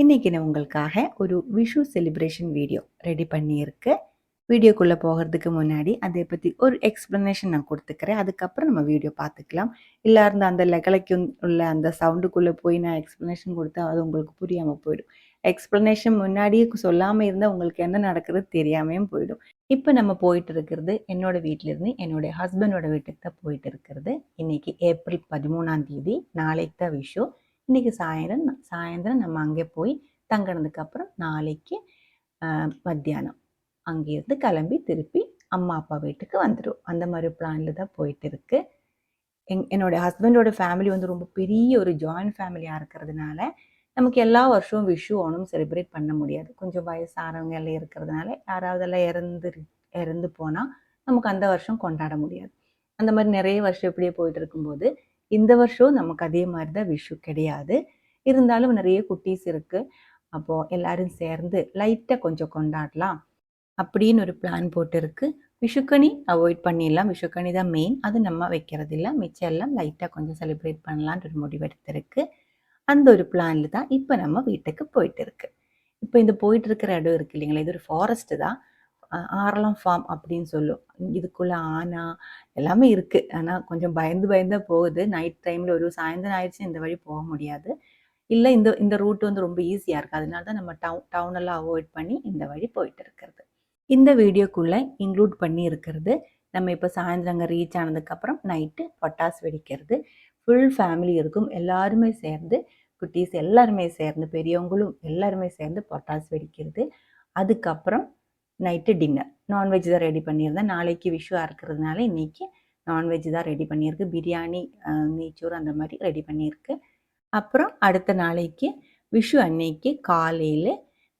இன்றைக்கி நான் உங்களுக்காக ஒரு விஷு செலிப்ரேஷன் வீடியோ ரெடி பண்ணியிருக்கு. வீடியோக்குள்ளே போகிறதுக்கு முன்னாடி அதை பற்றி ஒரு எக்ஸ்ப்ளனேஷன் நான் கொடுத்துக்கிறேன். அதுக்கப்புறம் நம்ம வீடியோ பார்த்துக்கலாம். இல்லை இருந்த அந்த லெகலைக்கு உள்ள அந்த சவுண்டுக்குள்ளே போய் நான் எக்ஸ்ப்ளனேஷன் கொடுத்தா அது உங்களுக்கு புரியாமல் போயிடும். எக்ஸ்ப்ளனேஷன் முன்னாடியே சொல்லாமல் இருந்தால் உங்களுக்கு என்ன நடக்கிறது தெரியாமையும் போயிடும். இப்போ நம்ம போயிட்டு இருக்கிறது என்னோடய வீட்டிலேருந்து என்னுடைய ஹஸ்பண்டோட வீட்டுக்கு தான் போயிட்டு இருக்கிறது. இன்றைக்கி ஏப்ரல் 13 நாளைக்கு தான் விஷு. இன்றைக்கி சாயந்தரம் நம்ம அங்கே போய் தங்கினதுக்கப்புறம் நாளைக்கு மத்தியானம் அங்கேருந்து கிளம்பி திருப்பி அம்மா அப்பா வீட்டுக்கு வந்துடும். அந்த மாதிரி பிளானில் தான் போயிட்டு இருக்கு. என்னோடய ஹஸ்பண்டோட ஃபேமிலி வந்து ரொம்ப பெரிய ஒரு ஜாயின்ட் ஃபேமிலியாக இருக்கிறதுனால நமக்கு எல்லா வருஷமும் விஷு ஓணம் செலிப்ரேட் பண்ண முடியாது. கொஞ்சம் வயசானவங்க எல்லாம் இருக்கிறதுனால யாராவதெல்லாம் இறந்து போனால் நமக்கு அந்த வருஷம் கொண்டாட முடியாது. அந்த மாதிரி நிறைய வருஷம் இப்படியே போயிட்டு இருக்கும்போது இந்த வருஷம் நமக்கு அதே மாதிரி தான் விஷு கிடையாது. இருந்தாலும் நிறைய குட்டீஸ் இருக்குது. அப்போது எல்லோரும் சேர்ந்து லைட்டாக கொஞ்சம் கொண்டாடலாம் அப்படின்னு ஒரு பிளான் போட்டுருக்கு. விஷுக்கனி அவாய்ட் பண்ணிடலாம். விஷுக்கனி தான் மெயின், அது நம்ம வைக்கிறது இல்லை. மிச்சம் எல்லாம் லைட்டாக கொஞ்சம் செலிப்ரேட் பண்ணலான்ற ஒரு முடிவெடுத்திருக்கு. அந்த ஒரு பிளானில் தான் இப்போ நம்ம வீட்டுக்கு போயிட்டு இருக்கு. இப்போ இந்த போயிட்டு இருக்கிற இடம் இருக்குது இல்லைங்களா, இது ஒரு ஃபாரஸ்ட்டு தான். ஆரலாம் ஃபார்ம் அப்படின்னு சொல்லும். இதுக்குள்ளே ஆனா எல்லாமே இருக்குது. ஆனால் கொஞ்சம் பயந்து போகுது. நைட் டைமில் ஒரு சாயந்தரம் ஆயிடுச்சு இந்த வழி போக முடியாது. இல்லை இந்த ரூட் வந்து ரொம்ப ஈஸியாக இருக்குது. அதனால தான் நம்ம டவுனெல்லாம் அவாய்ட் பண்ணி இந்த வழி போயிட்டு இருக்கிறது. இந்த வீடியோக்குள்ளே இன்க்ளூட் பண்ணி இருக்கிறது நம்ம இப்போ சாயந்தரம் அங்கே ரீச் ஆனதுக்கப்புறம் நைட்டு பட்டாசு வெடிக்கிறது. ஃபுல் ஃபேமிலி இருக்கும், எல்லாருமே சேர்ந்து, குட்டீஸ் எல்லாருமே சேர்ந்து, பெரியவங்களும் எல்லாருமே சேர்ந்து பட்டாசு வெடிக்கிறது. அதுக்கப்புறம் நைட்டு டின்னர் நான்வெஜ் தான் ரெடி பண்ணியிருந்தேன். நாளைக்கு விஷுவாக இருக்கிறதுனால இன்றைக்கி நான்வெஜ் தான் ரெடி பண்ணியிருக்கு. பிரியாணி, நெய்ச்சோறு அந்த மாதிரி ரெடி பண்ணியிருக்கு. அப்புறம் அடுத்த நாளைக்கு விஷு அன்னைக்கு காலையில்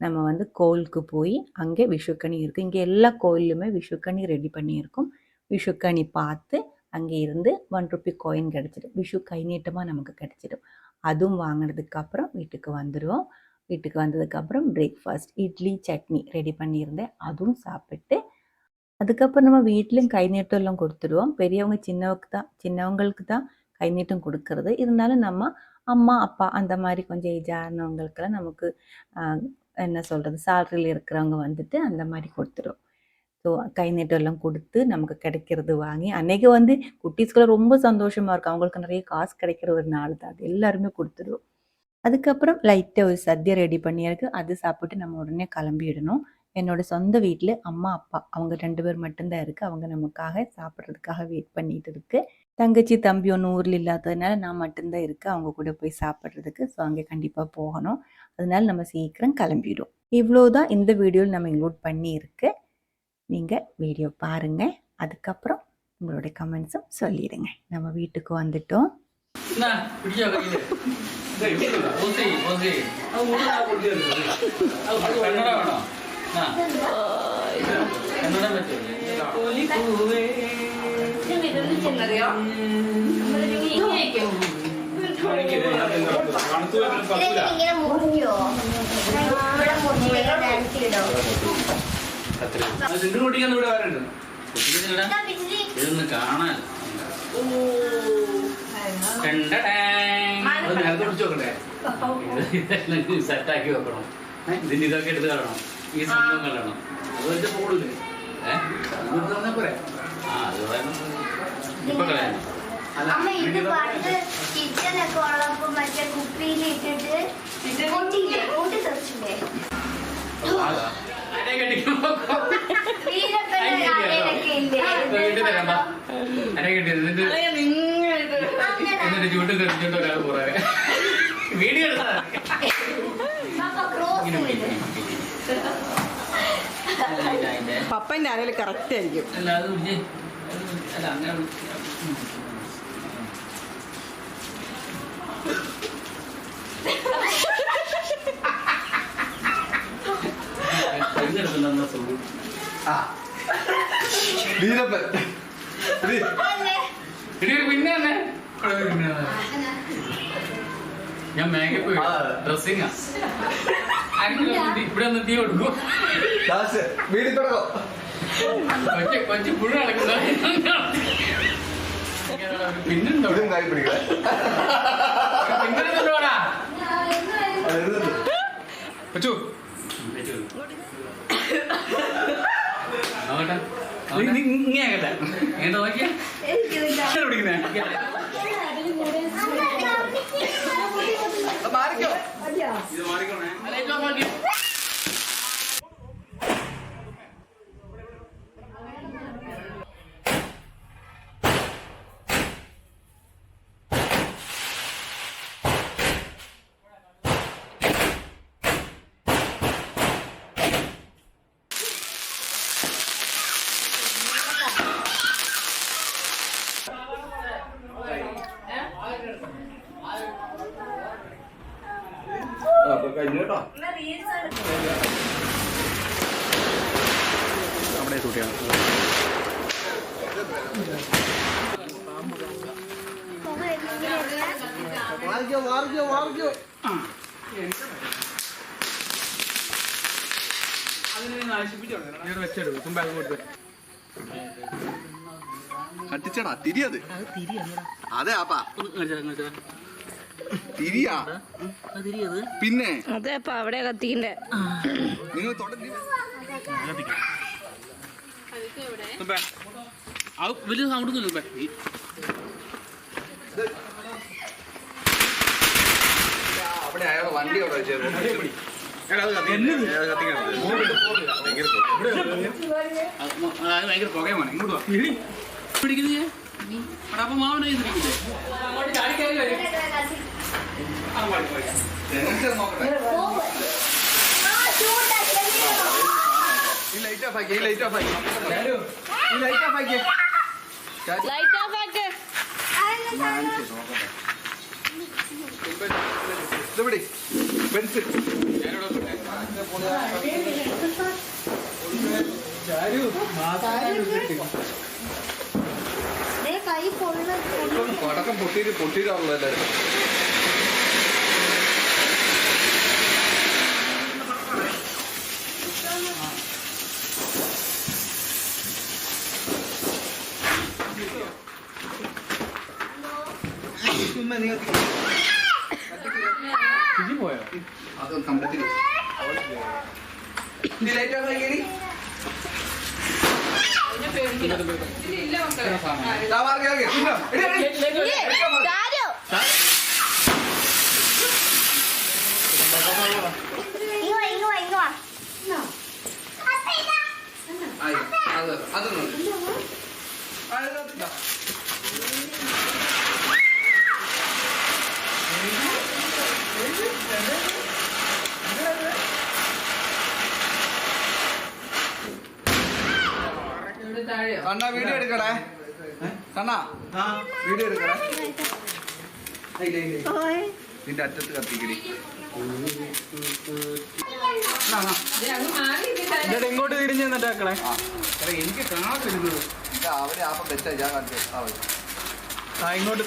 நம்ம வந்து கோயிலுக்கு போய் அங்கே விஷுக்கனி இருக்குது. இங்கே எல்லா கோயிலுமே விஷுக்கனி ரெடி பண்ணியிருக்கோம். விஷுக்கனி பார்த்து அங்கே இருந்து 1 ரூபி காயின் கிடச்சிடும். விஷு கை நீட்டமாக நமக்கு கிடச்சிடும். அதுவும் வாங்கினதுக்கப்புறம் வீட்டுக்கு வந்துடுவோம். வீட்டுக்கு வந்ததுக்கப்புறம் பிரேக்ஃபாஸ்ட் இட்லி சட்னி ரெடி பண்ணியிருந்தேன், அதுவும் சாப்பிட்டு அதுக்கப்புறம் நம்ம வீட்லேயும் கை நீட்டம் எல்லாம் கொடுத்துடுவோம். பெரியவங்க சின்னவங்களுக்கு தான் கை நீட்டம் கொடுக்கறது. இருந்தாலும் நம்ம அம்மா அப்பா அந்த மாதிரி கொஞ்சம் ஏஜ் ஆனவங்களுக்கெல்லாம் நமக்கு என்ன சொல்கிறது, சாலரியில் இருக்கிறவங்க வந்துட்டு அந்த மாதிரி கொடுத்துடும். ஸோ கை நீட்டம் எல்லாம் கொடுத்து நமக்கு கிடைக்கிறது வாங்கி அன்றைக்கி வந்து குட்டீஸ்கெல்லாம் ரொம்ப சந்தோஷமாக இருக்கும். அவங்களுக்கு நிறைய காசு கிடைக்கிற ஒரு நாள் தான் அது. எல்லாருமே கொடுத்துடுவோம். அதுக்கப்புறம் லைட்டாக ஒரு சத்யா ரெடி பண்ணியிருக்கு. அது சாப்பிட்டு நம்ம உடனே கிளம்பிடணும். என்னோட சொந்த வீட்டில் அம்மா அப்பா அவங்க 2 பேர் மட்டும்தான் இருக்குது. அவங்க நமக்காக சாப்பிட்றதுக்காக வெயிட் பண்ணிட்டு இருக்கு. தங்கச்சி தம்பி ஒன்று ஊரில் இல்லாததுனால நான் மட்டும்தான் இருக்கேன் அவங்க கூட போய் சாப்பிட்றதுக்கு. ஸோ அங்கே கண்டிப்பாக போகணும். அதனால நம்ம சீக்கிரம் கிளம்பிடும். இவ்வளோதான் இந்த வீடியோவில் நம்ம இன்க்ளூட் பண்ணியிருக்கு. நீங்கள் வீடியோ பாருங்கள், அதுக்கப்புறம் உங்களுடைய கமெண்ட்ஸும் சொல்லிடுங்க. நம்ம வீட்டுக்கு வந்துட்டோம். കാണാൻ സെറ്റാക്കി വെക്കണം. ഇതിന് ഇതൊക്കെ എടുത്ത് കളയണം. ഈ സംഭവം കളയണം. അതുപോലെ ഫോണില് പോരെ. ആ അത് ഇപ്പൊ കളയണം. എന്നിട്ട് ചൂട്ട് തെറിച്ചോണ്ട് ഒരാൾ പുറകെ വീഡിയോ പപ്പന്റെ ആരെങ്കിലും കറക്റ്റ് ആയിരിക്കും. അല്ല അത് അല്ല അങ്ങനെ പിന്നെ ഞാൻ മേക്കപ്പ് ഡ്രസ്സിങ്ങാ ഇവിടെ ഒന്ന് തീ കൊടുക്കും. കൊച്ചു പുഴ നടക്കുന്ന പിന്നെന്തോ പിന്നെന്താ പറ്റൂ നോക്കട്ടെ ഇങ്ങനെയാകട്ടെ എങ്ങനെ നോക്കിയാ പിടിക്കുന്നേ മാറിക്കോ ഇത് മാറിക്കോണേ കഴിഞ്ഞു കേട്ടോ അവിടെ കുട്ടിയാണ് കട്ടിച്ചടാ തിരിയത് അതെ ആപ്പാ തിരിയാ പിന്നെ അതെ അപ്പൊ അവിടെ കത്തിക്കണ്ടേ നിങ്ങൾ തുടങ്ങി വലിയ സൗണ്ട് ഒന്നും അവിടെ അയാളെ വണ്ടി അവിടെ വെച്ചേക്കും ഭയങ്കര പുകയാണ് ഇങ്ങോട്ട് പിടിക്കുന്നേ അപ്പൊ മാവനെ ഈ ലൈറ്റ് ഓഫ് ആക്കി ഈ ലൈറ്റ് ഓഫ് ആക്കി ഈ ലൈറ്റ് ഓഫ് ആക്കി ലൈറ്റ് ഓഫ് ആക്ക് ഇതെവിടെ പെൻസിൽ പടക്കം പൊട്ടിയിട്ടാണല്ലോ എല്ലാവരും പോയോ അതൊന്ന് കംപ്ലീറ്റ് ലൈറ്റ് ഓഫ് ആക്കി കണ്ണാ വീഡിയോ എടുക്കണേ കണ്ണാ വീഡിയോ എടുക്കണേ ഇതിന്റെ അറ്റത്ത് കത്തിക്കടി ഇങ്ങോട്ട് തിരിഞ്ഞു എന്നിട്ടാക്കണേ എനിക്ക് കാണാത്തിരുന്നത് അവിടെ ആപ്പം വെച്ചാ ഞാൻ കണ്ടു ആ ഇങ്ങോട്ട്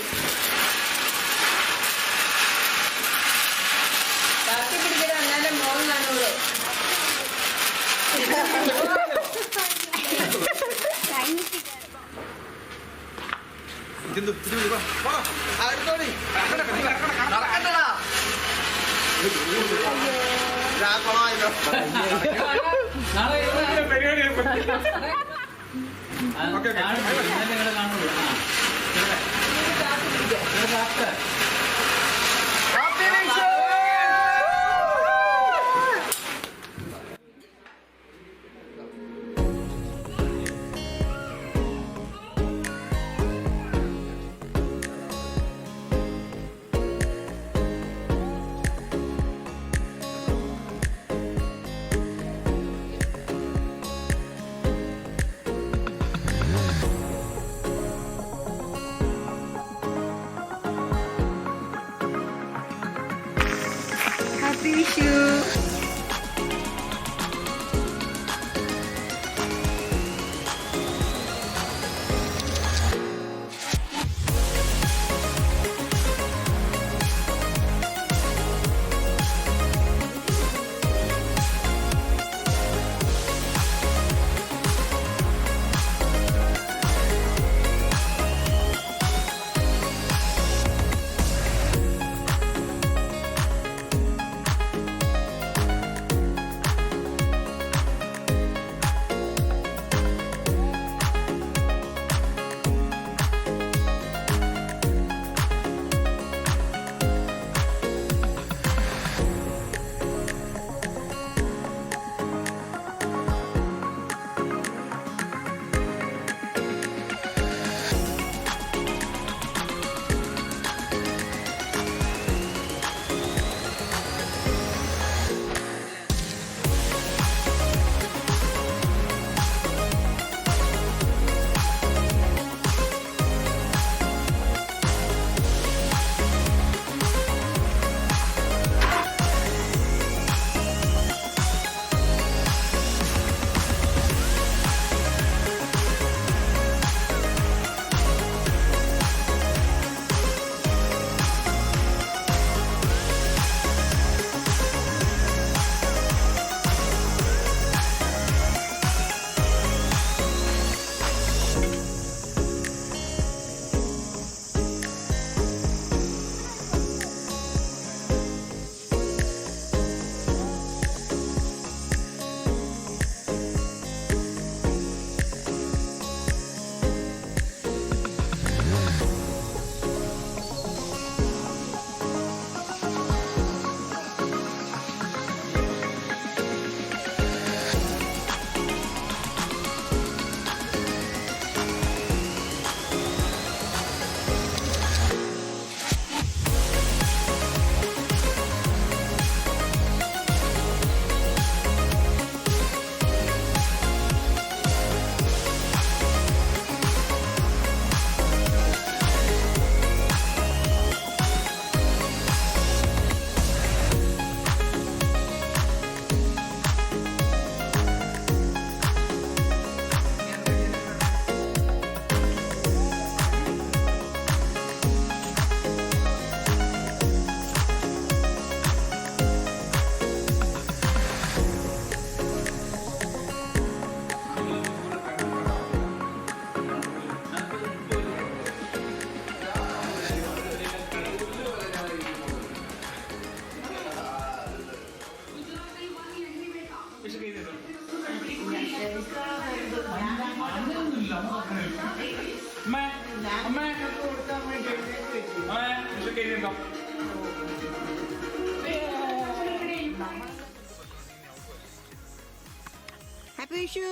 Happy Vishu.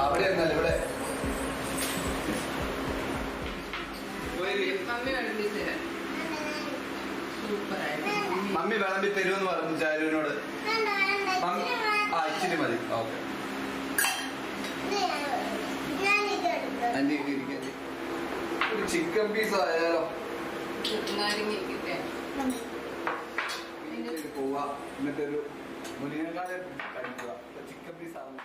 അവിടെ ഇരുന്നല്ലേ ഇവിടെ മമ്മി വിളമ്പി തരുമെന്ന് പറഞ്ഞു ചാരുവിനോട്. ആ ഇച്ചിരി മതി. ഓക്കെ ഒരു ചിക്കൻ പീസ് ആയാലോ? പോവാ എന്നിട്ടൊരു മുരിങ്ങക്കാലം കഴിക്കുക. ചിക്കൻ പീസ് ആവുന്ന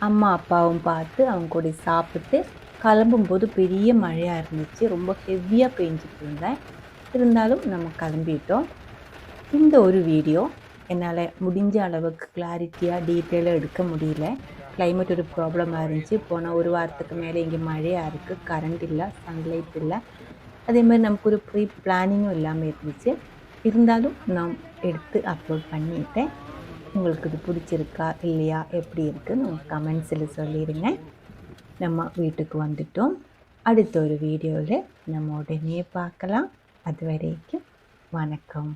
அம்மா அப்பாவும் பார்த்து அவங்க கூட சாப்பிட்டு கிளம்பும்போது பெரிய மழையாக இருந்துச்சு. ரொம்ப ஹெவியாக பெஞ்சிட்டு இருந்தேன். இருந்தாலும் நம்ம கிளம்பிட்டோம். இந்த ஒரு வீடியோ என்னால் முடிஞ்ச அளவுக்கு கிளாரிட்டியாக டீட்டெயிலாக எடுக்க முடியல. கிளைமேட் ஒரு ப்ராப்ளமாக இருந்துச்சு. போன ஒரு வாரத்துக்கு மேலே இங்கே மழையாக இருக்குது. கரண்ட் இல்லை, சன்லைட் இல்லை. அதேமாதிரி நமக்கு ஒரு ப்ரீ பிளானிங்கும் இல்லாமல் இருந்துச்சு. இருந்தாலும் நான் எடுத்து அப்லோட் பண்ணிட்டேன். உங்களுக்கு இது பிடிச்சிருக்கா இல்லையா, எப்படி இருக்குன்னு உங்கள் கமெண்ட்ஸில் சொல்லிடுங்க. நம்ம வீட்டுக்கு வந்துட்டோம். அடுத்த ஒரு வீடியோவில் நம்ம உடனே பார்க்கலாம். அது வரைக்கும் வணக்கம்.